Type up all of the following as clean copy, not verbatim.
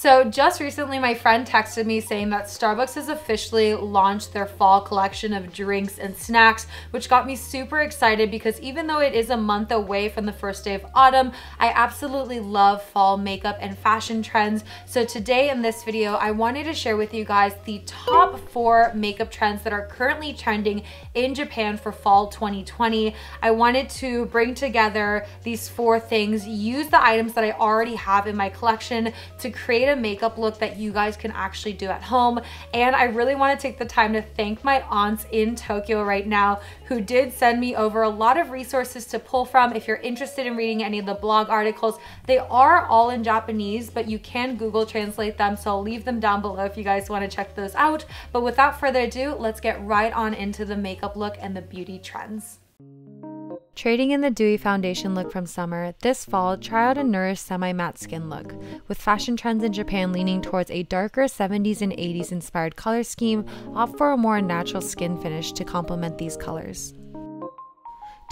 So just recently, my friend texted me saying that Starbucks has officially launched their fall collection of drinks and snacks, which got me super excited because even though it is a month away from the first day of autumn, I absolutely love fall makeup and fashion trends. So today in this video, I wanted to share with you guys the top 4 makeup trends that are currently trending in Japan for fall 2020. I wanted to bring together these 4 things, use the items that I already have in my collection to create a makeup look that you guys can actually do at home. And I really want to take the time to thank my aunts in Tokyo right now who did send me over a lot of resources to pull from. If you're interested in reading any of the blog articles, they are all in Japanese, but you can Google translate them, so I'll leave them down below if you guys want to check those out. But without further ado, let's get right on into the makeup look and the beauty trends. Trading in the dewy foundation look from summer, this fall, try out a Nourished semi-matte skin look. With fashion trends in Japan leaning towards a darker 70s and 80s inspired color scheme, opt for a more natural skin finish to complement these colors.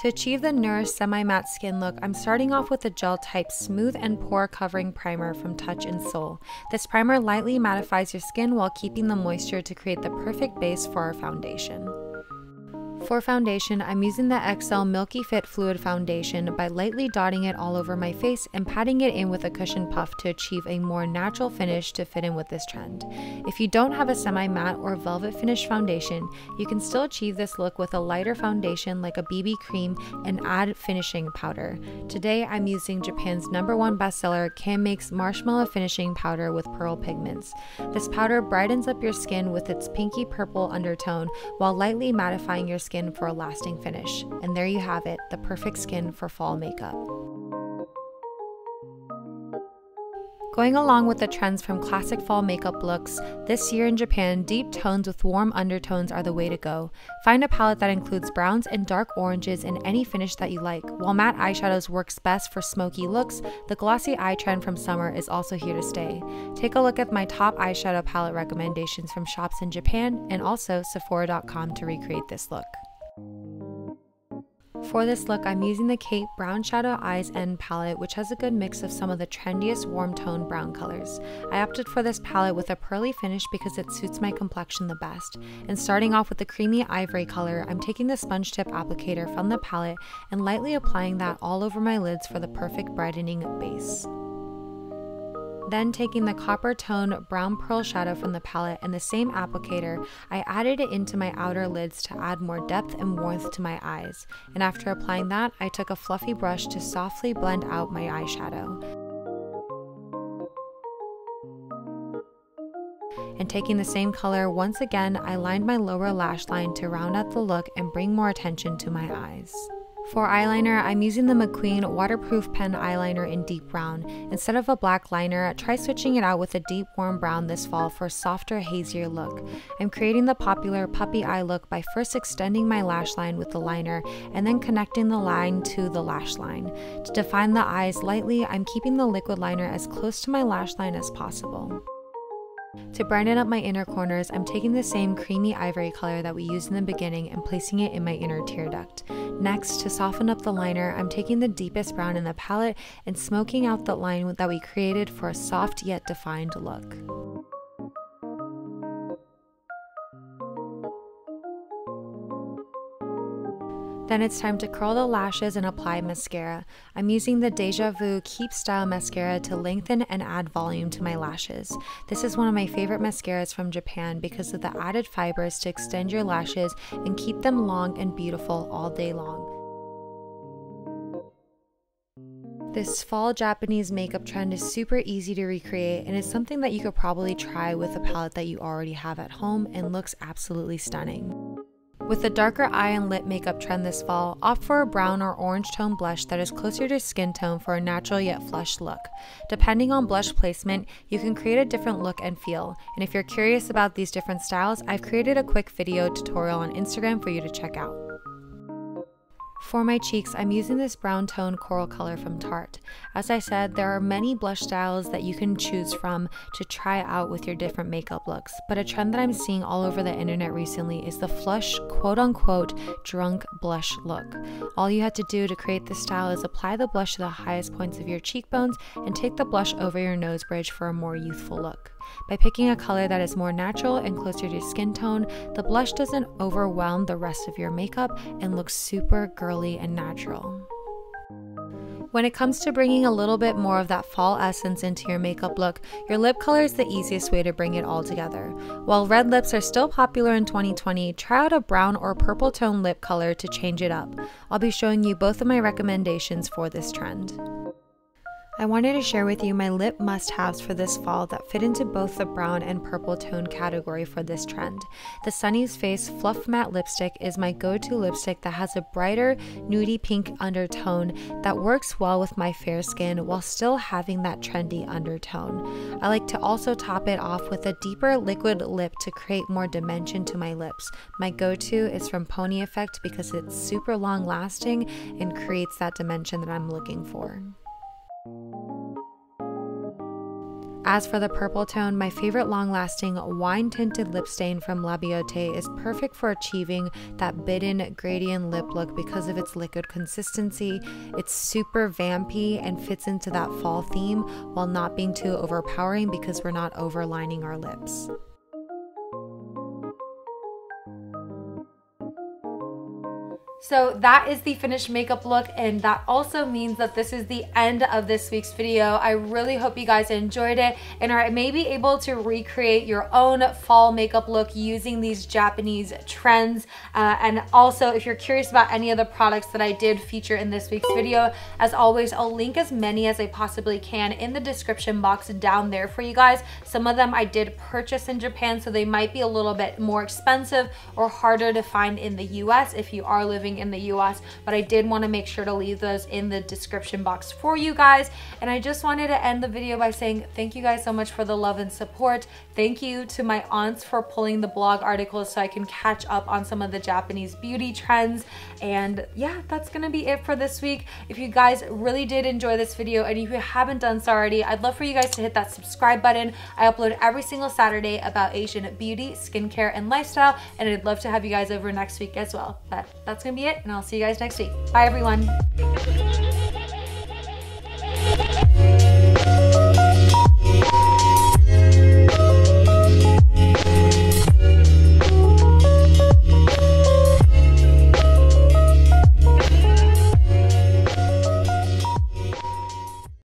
To achieve the Nourished semi-matte skin look, I'm starting off with a gel-type smooth and pore covering primer from Touch in Seoul. This primer lightly mattifies your skin while keeping the moisture to create the perfect base for our foundation. For foundation, I'm using the XL Milky Fit Fluid Foundation by lightly dotting it all over my face and patting it in with a cushion puff to achieve a more natural finish to fit in with this trend. If you don't have a semi-matte or velvet finish foundation, you can still achieve this look with a lighter foundation like a BB cream and add finishing powder. Today, I'm using Japan's #1 bestseller, Kim Make's Marshmallow Finishing Powder with Pearl Pigments. This powder brightens up your skin with its pinky purple undertone while lightly mattifying your skin for a lasting finish. And there you have it, the perfect skin for fall makeup. Going along with the trends from classic fall makeup looks, this year in Japan, deep tones with warm undertones are the way to go. Find a palette that includes browns and dark oranges in any finish that you like. While matte eyeshadows works best for smoky looks, the glossy eye trend from summer is also here to stay. Take a look at my top eyeshadow palette recommendations from shops in Japan and also Sephora.com to recreate this look. For this look, I'm using the Kate Brown Shadow Eyes End palette, which has a good mix of some of the trendiest warm tone brown colors. I opted for this palette with a pearly finish because it suits my complexion the best. And starting off with the creamy ivory color, I'm taking the sponge tip applicator from the palette and lightly applying that all over my lids for the perfect brightening base. Then taking the copper tone brown pearl shadow from the palette and the same applicator, I added it into my outer lids to add more depth and warmth to my eyes. And after applying that, I took a fluffy brush to softly blend out my eyeshadow. And taking the same color, once again, I lined my lower lash line to round out the look and bring more attention to my eyes. For eyeliner, I'm using the McQueen Waterproof Pen Eyeliner in deep brown. Instead of a black liner, try switching it out with a deep warm brown this fall for a softer, hazier look. I'm creating the popular puppy eye look by first extending my lash line with the liner and then connecting the line to the lash line. To define the eyes lightly, I'm keeping the liquid liner as close to my lash line as possible. To brighten up my inner corners, I'm taking the same creamy ivory color that we used in the beginning and placing it in my inner tear duct. Next, to soften up the liner, I'm taking the deepest brown in the palette and smoking out the line that we created for a soft yet defined look. Then it's time to curl the lashes and apply mascara. I'm using the Deja Vu Keep Style Mascara to lengthen and add volume to my lashes. This is one of my favorite mascaras from Japan because of the added fibers to extend your lashes and keep them long and beautiful all day long. This fall Japanese makeup trend is super easy to recreate and is something that you could probably try with a palette that you already have at home and looks absolutely stunning. With the darker eye and lip makeup trend this fall, opt for a brown or orange tone blush that is closer to skin tone for a natural yet flushed look. Depending on blush placement, you can create a different look and feel. And if you're curious about these different styles, I've created a quick video tutorial on Instagram for you to check out. For my cheeks, I'm using this brown tone coral color from Tarte. As I said, there are many blush styles that you can choose from to try out with your different makeup looks, but a trend that I'm seeing all over the internet recently is the flush, quote-unquote, drunk blush look. All you have to do to create this style is apply the blush to the highest points of your cheekbones and take the blush over your nose bridge for a more youthful look. By picking a color that is more natural and closer to your skin tone, the blush doesn't overwhelm the rest of your makeup and looks super girly and natural. When it comes to bringing a little bit more of that fall essence into your makeup look, your lip color is the easiest way to bring it all together. While red lips are still popular in 2020, try out a brown or purple tone lip color to change it up. I'll be showing you both of my recommendations for this trend. I wanted to share with you my lip must-haves for this fall that fit into both the brown and purple tone category for this trend. The Sunnies Face Fluffmatte lipstick is my go-to lipstick that has a brighter, nudie pink undertone that works well with my fair skin while still having that trendy undertone. I like to also top it off with a deeper liquid lip to create more dimension to my lips. My go-to is from Pony Effect because it's super long-lasting and creates that dimension that I'm looking for. As for the purple tone, my favorite long-lasting wine-tinted lip stain from La Beauté is perfect for achieving that bitten gradient lip look because of its liquid consistency. It's super vampy and fits into that fall theme while not being too overpowering because we're not overlining our lips. So that is the finished makeup look, and that also means that this is the end of this week's video. I really hope you guys enjoyed it and are maybe able to recreate your own fall makeup look using these Japanese trends. And also, if you're curious about any of the products that I did feature in this week's video, as always, I'll link as many as I possibly can in the description box down there for you guys. Some of them I did purchase in Japan, so they might be a little bit more expensive or harder to find in the US if you are living in the US, but I did want to make sure to leave those in the description box for you guys. And I just wanted to end the video by saying thank you guys so much for the love and support. Thank you to my aunts for pulling the blog articles so I can catch up on some of the Japanese beauty trends. And yeah, that's gonna be it for this week. If you guys really did enjoy this video, and if you haven't done so already, I'd love for you guys to hit that subscribe button. I upload every single Saturday about Asian beauty, skincare, and lifestyle, and I'd love to have you guys over next week as well. But that's gonna be it, and I'll see you guys next week. Bye, everyone.